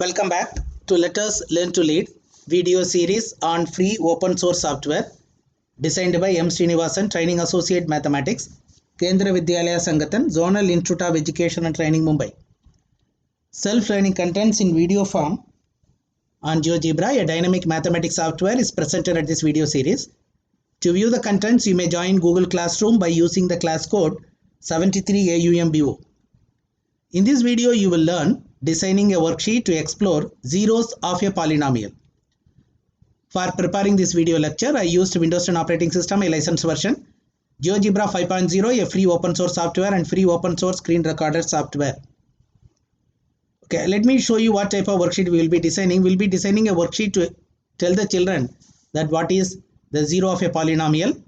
Welcome back to Let Us Learn to Lead video series on free open source software designed by M. Srinivasan, Training Associate Mathematics, Kendra Vidyalaya Sangathan, Zonal Institute of Education and Training, Mumbai. Self-learning contents in video form on GeoGebra, a dynamic mathematics software, is presented at this video series. To view the contents, you may join Google Classroom by using the class code 73AUMBO. In this video, you will learn designing a worksheet to explore zeros of a polynomial. For preparing this video lecture, I used Windows 10 operating system, a licensed version, GeoGebra 5.0, a free open source software, and free open source screen recorder software. Okay, let me show you what type of worksheet we will be designing. We will be designing a worksheet to tell the children that what is the zero of a polynomial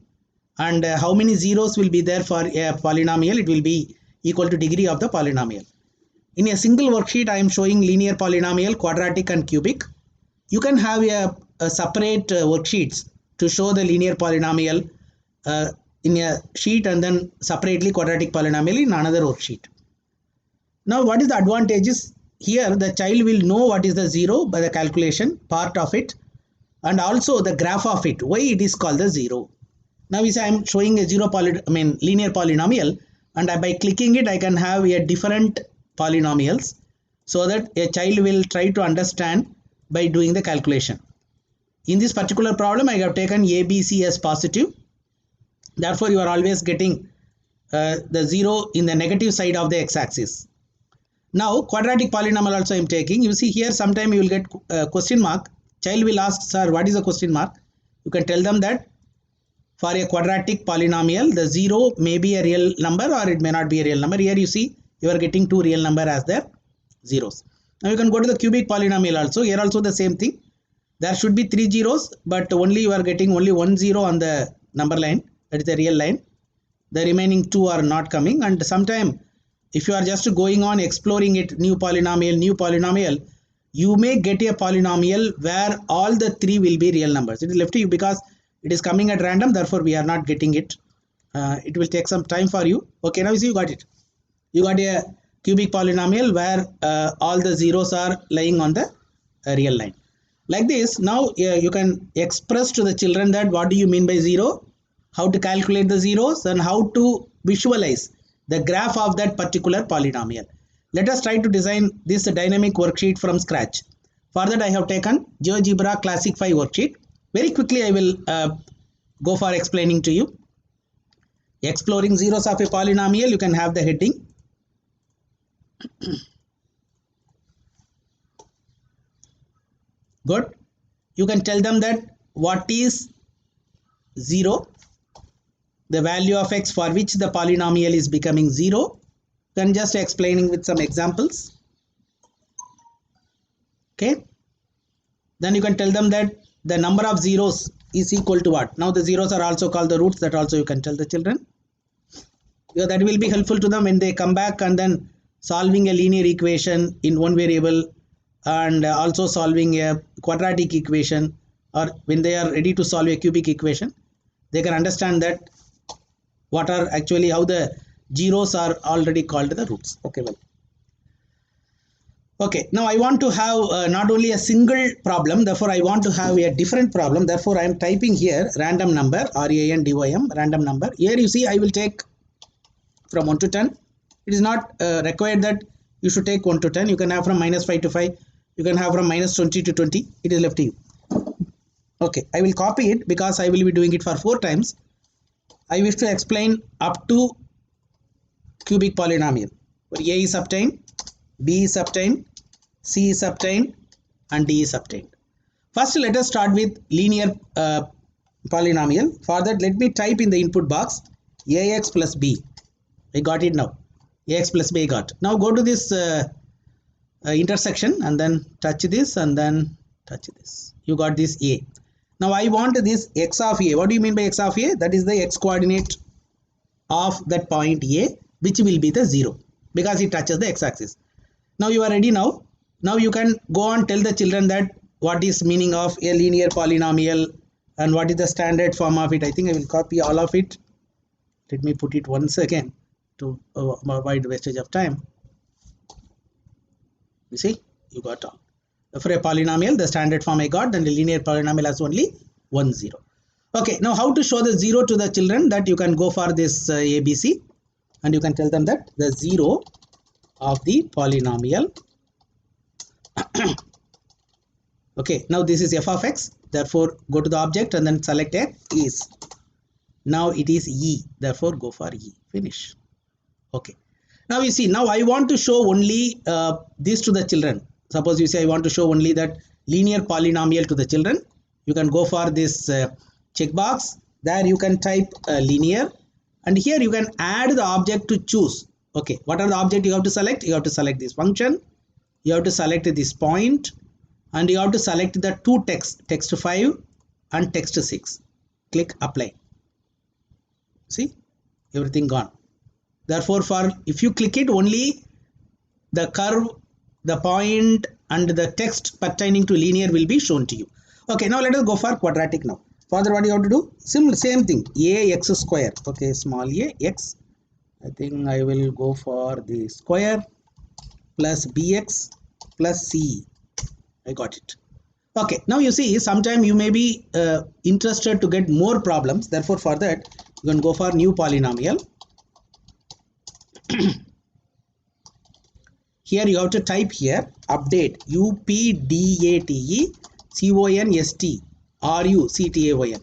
and how many zeros will be there for a polynomial. It will be equal to degree of the polynomial. In a single worksheet, I am showing linear polynomial, quadratic and cubic. You can have a separate worksheets to show the linear polynomial in a sheet and then separately quadratic polynomial in another worksheet. Now, what is the advantages? Here, the child will know what is the zero by the calculation part of it and also the graph of it, why it is called the zero. Now, I am showing a linear polynomial, and by clicking it, I can have a different polynomials so that a child will try to understand by doing the calculation. In this particular problem, I have taken ABC as positive. Therefore, you are always getting the zero in the negative side of the x-axis. Now, quadratic polynomial also I am taking. You see here, sometime you will get question mark. Child will ask, sir, what is the question mark? You can tell them that for a quadratic polynomial, the zero may be a real number or it may not be a real number. Here you see, you are getting two real number as their zeros. Now you can go to the cubic polynomial also. Here also the same thing. There should be three zeros, but only you are getting only one zero on the number line. That is the real line. The remaining two are not coming. And sometime if you are just going on exploring it, new polynomial, you may get a polynomial where all the three will be real numbers. It is left to you because it is coming at random. Therefore, we are not getting it. It will take some time for you. Okay, now you see you got it. You got a cubic polynomial where all the zeros are lying on the real line. Like this, now you can express to the children that what do you mean by zero, how to calculate the zeros, and how to visualize the graph of that particular polynomial. Let us try to design this dynamic worksheet from scratch. For that, I have taken GeoGebra Classic 5 worksheet. Very quickly, I will go for explaining to you. Exploring zeros of a polynomial, you can have the heading. Good. You can tell them that what is 0, the value of x for which the polynomial is becoming 0. Then just explaining with some examples. Okay. Then you can tell them that the number of zeros is equal to what. Now the zeros are also called the roots. That also you can tell the children. Yeah, that will be helpful to them when they come back and then solving a linear equation in one variable and also solving a quadratic equation, or when they are ready to solve a cubic equation, they can understand that what are actually how the zeros are already called the roots. Okay, well. Okay, now I want to have not only a single problem, therefore I want to have a different problem. Therefore, I am typing here random number, RANDYM, random number. Here you see I will take from 1 to 10. It is not required that you should take 1 to 10. You can have from -5 to 5. You can have from -20 to 20. It is left to you. Okay, I will copy it because I will be doing it for 4 times. I wish to explain up to cubic polynomial. Where A is obtained, B is obtained, C is obtained, and D is obtained. First, let us start with linear polynomial. For that, let me type in the input box AX plus B. I got it now. AX plus B I got. Now go to this intersection and then touch this and then touch this. You got this A. Now I want this x of A. What do you mean by x of A? That is the x coordinate of that point A, which will be the 0 because it touches the x-axis. Now you are ready now. Now you can go on tell the children that what is meaning of a linear polynomial and what is the standard form of it. I think I will copy all of it. Let me put it once again to avoid wastage of time. You see, you got all. For a polynomial, the standard form I got, then the linear polynomial has only 1 0. Okay, now how to show the 0 to the children? That you can go for this ABC and you can tell them that the 0 of the polynomial. Okay, now this is f of x, therefore go to the object and then select x is. Now it is e, therefore go for e, finish. Okay, now you see, now I want to show only this to the children. Suppose you say I want to show only that linear polynomial to the children. You can go for this checkbox. There you can type linear, and here you can add the object to choose. Okay, what are the object you have to select? You have to select this function, you have to select this point, and you have to select the two text 5 and text 6. Click apply. See, everything gone. Therefore, if you click it, only the curve, the point and the text pertaining to linear will be shown to you. Okay, now let us go for quadratic now. Further, what you have to do? Same thing, ax square. Okay, small a x. I think I will go for the square plus bx plus c. I got it. Okay, now you see, sometime you may be interested to get more problems. Therefore, for that, you can go for new polynomial. Here you have to type here update update const ructayn.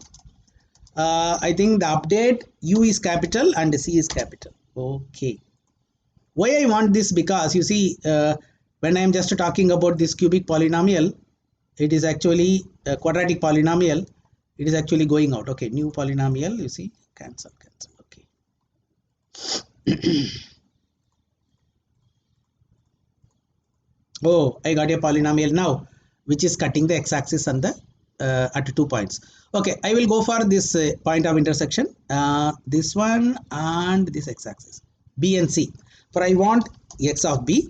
I think the update u is capital and c is capital. Okay. Why I want this? Because you see, when I am just talking about this cubic polynomial, it is actually a quadratic polynomial. It is actually going out. Okay, new polynomial. You see, cancel. Okay. Oh, I got a polynomial now, which is cutting the x-axis and the at 2 points. Okay, I will go for this point of intersection, this one and this x-axis, b and c. For I want x of b,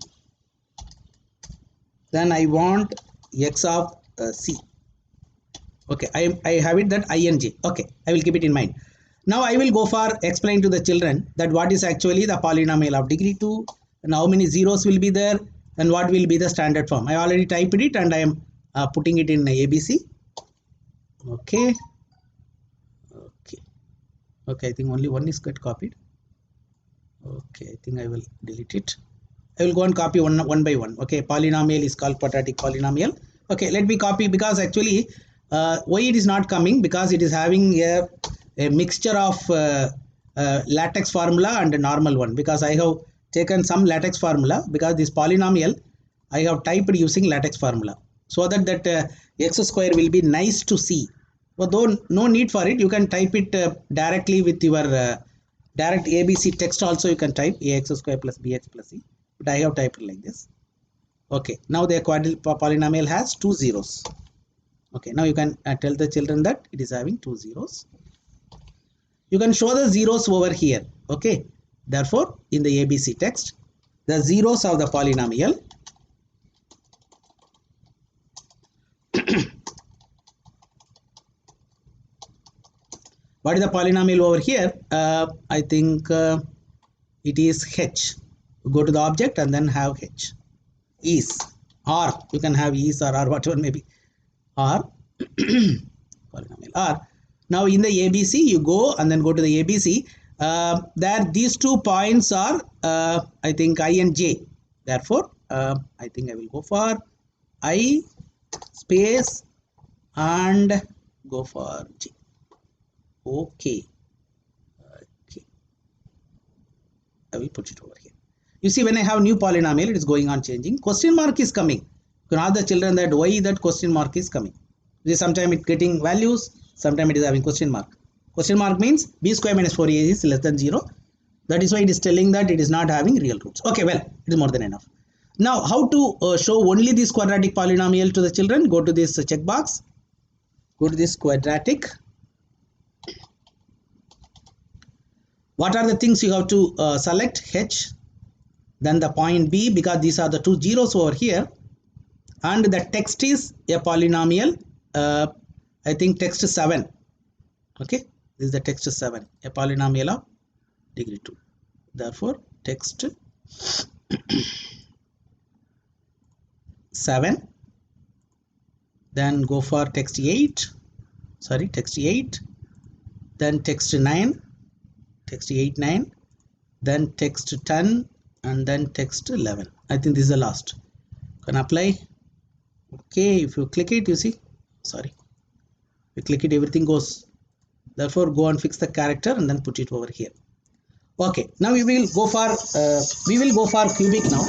then I want x of c. Okay, I have it that I and j. Okay, I will keep it in mind. Now I will go for explain to the children that what is actually the polynomial of degree 2 and how many zeros will be there and what will be the standard form. I already typed it and I am putting it in ABC. Okay. I think only one is get copied. Okay, I think I will delete it. I will go and copy one by one. Okay, polynomial is called quadratic polynomial. Okay, let me copy, because actually why it is not coming, because it is having a mixture of latex formula and a normal one, because I have taken some latex formula, because this polynomial I have typed using latex formula, so that x square will be nice to see. But though no need for it, you can type it directly with your direct ABC text also. You can type ax square plus bx plus c, but I have typed it like this. Okay, now the quadratic polynomial has 2 zeros. Okay, now you can tell the children that it is having 2 zeros. You can show the zeros over here. Okay, therefore in the ABC text, the zeros of the polynomial what is the polynomial over here? I think it is h. Go to the object and then have h. Is, or you can have is or whatever may be, or polynomial r. Now in the ABC you go and then go to the ABC. There these 2 points are I think I and j. Therefore I think I will go for I space and go for j. Okay. I will put it over here. You see, when I have new polynomial, it is going on changing. Question mark is coming. You can ask the children that why that question mark is coming. Sometimes it getting values, sometimes it is having question mark. Question mark means b square minus 4ac is less than 0. That is why it is telling that it is not having real roots. Okay, well, it is more than enough. Now, how to show only this quadratic polynomial to the children? Go to this checkbox. Go to this quadratic. What are the things you have to select? H, then the point B, because these are the 2 zeros over here, and the text is a polynomial. I think text 7. Okay, this is the text 7, a polynomial of degree 2. Therefore, text 7 then go for text 8, then text 9, text 8, 9, then text 10, and then text 11. I think this is the last. Can apply. Okay, if you click it, you see, sorry, you click it, everything goes. Therefore, go and fix the character and then put it over here. Okay, now we will go for cubic now.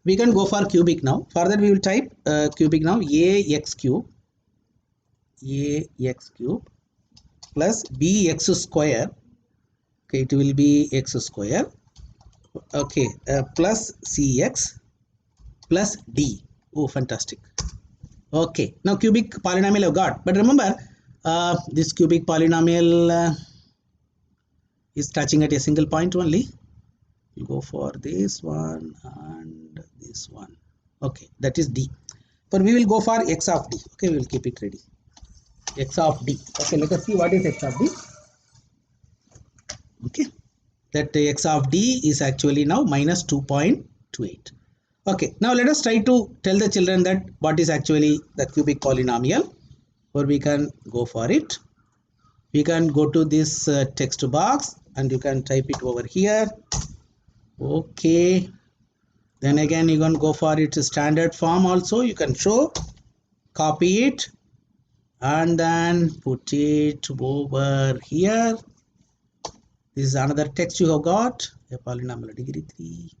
We can go for cubic now. For that, we will type cubic now. Ax cube plus bx square. Okay, it will be x square. Okay, plus cx plus d. Oh, fantastic. Okay, now cubic polynomial I've got. But remember, this cubic polynomial is touching at a single point only. We'll go for this one and this one. Okay, that is d. But we will go for x of d. Okay, we will keep it ready. X of d. Okay, let us see what is x of d. Okay, that x of d is actually now minus 2.28. Okay, now let us try to tell the children that what is actually the cubic polynomial, or we can go for it. We can go to this text box and you can type it over here. Okay, then again you can go for its standard form also. You can show, copy it, and then put it over here. This is another text you have got, a polynomial degree 3.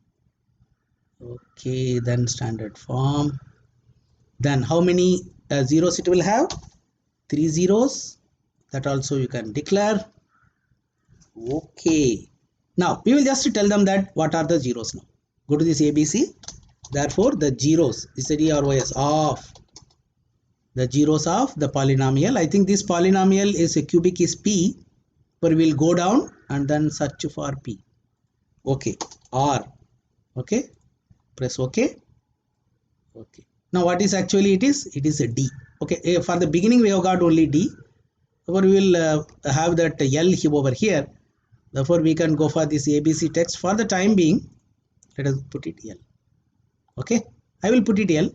Okay, then standard form. Then how many zeros it will have? 3 zeros. That also you can declare. Okay. Now we will just tell them that what are the zeros now. Go to this ABC. Therefore, the zeros ZEROS of the zeros of the polynomial. I think this polynomial is a cubic is P. But we will go down and then search for P. Okay. R. Okay. Press OK. Okay. Now what is actually it is? It is a D. Okay. For the beginning we have got only D. Therefore we will have that L over here. Therefore we can go for this ABC text. For the time being, let us put it L. Okay. I will put it L.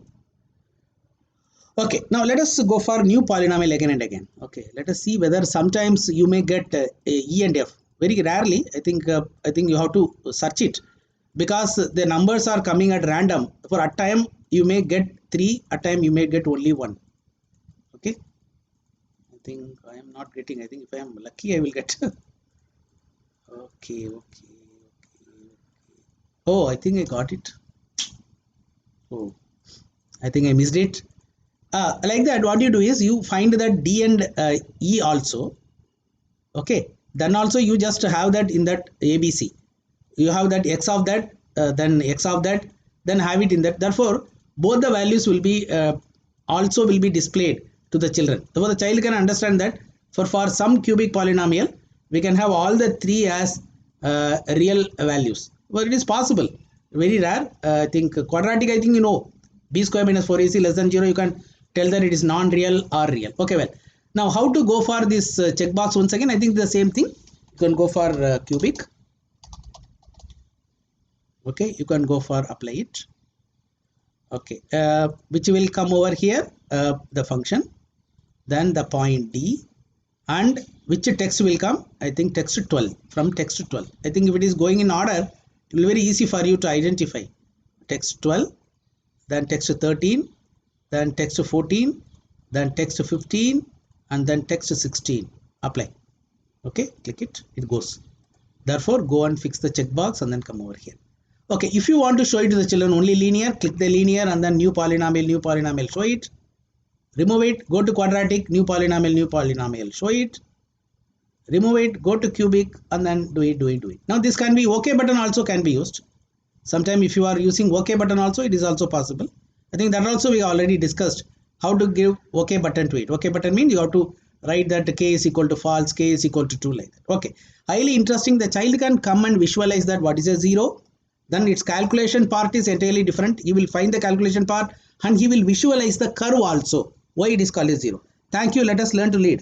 Okay. Now let us go for new polynomial again and again. Okay. Let us see whether sometimes you may get E and F. Very rarely. I think you have to search it, because the numbers are coming at random. For a time you may get 3, a time you may get only 1. Okay, I think I am not getting. I think if I am lucky I will get. Okay. Oh, I think I got it. Oh, I think I missed it. Like that, what you do is you find that D and E also. Okay, then also you just have that in that ABC. You have that x of that, then x of that, then have it in that. Therefore, both the values will be also will be displayed to the children. Therefore, the child can understand that for some cubic polynomial, we can have all the 3 as real values. Well, it is possible. Very rare. I think quadratic, I think you know, b square minus 4ac less than 0, you can tell that it is non-real or real. Okay, well. Now, how to go for this checkbox once again? I think the same thing. You can go for cubic. Okay, you can go for apply it. Okay, which will come over here, the function, then the point D, and which text will come? I think text 12, from text 12. I think if it is going in order, it will be very easy for you to identify. Text 12, then text 13, then text 14, then text 15, and then text 16. Apply. Okay, click it, it goes. Therefore, go and fix the checkbox and then come over here. Okay, if you want to show it to the children only linear, click the linear and then new polynomial, show it. Remove it, go to quadratic, new polynomial, show it. Remove it, go to cubic and then do it. Now this can be OK button also can be used. Sometime if you are using OK button also, it is also possible. I think that also we already discussed how to give OK button to it. OK button means you have to write that k is equal to false, k is equal to true, like that. Okay, highly interesting. The child can come and visualize that what is a 0. Then its calculation part is entirely different. He will find the calculation part and he will visualize the curve also. Why it is called a 0. Thank you. Let us learn to lead.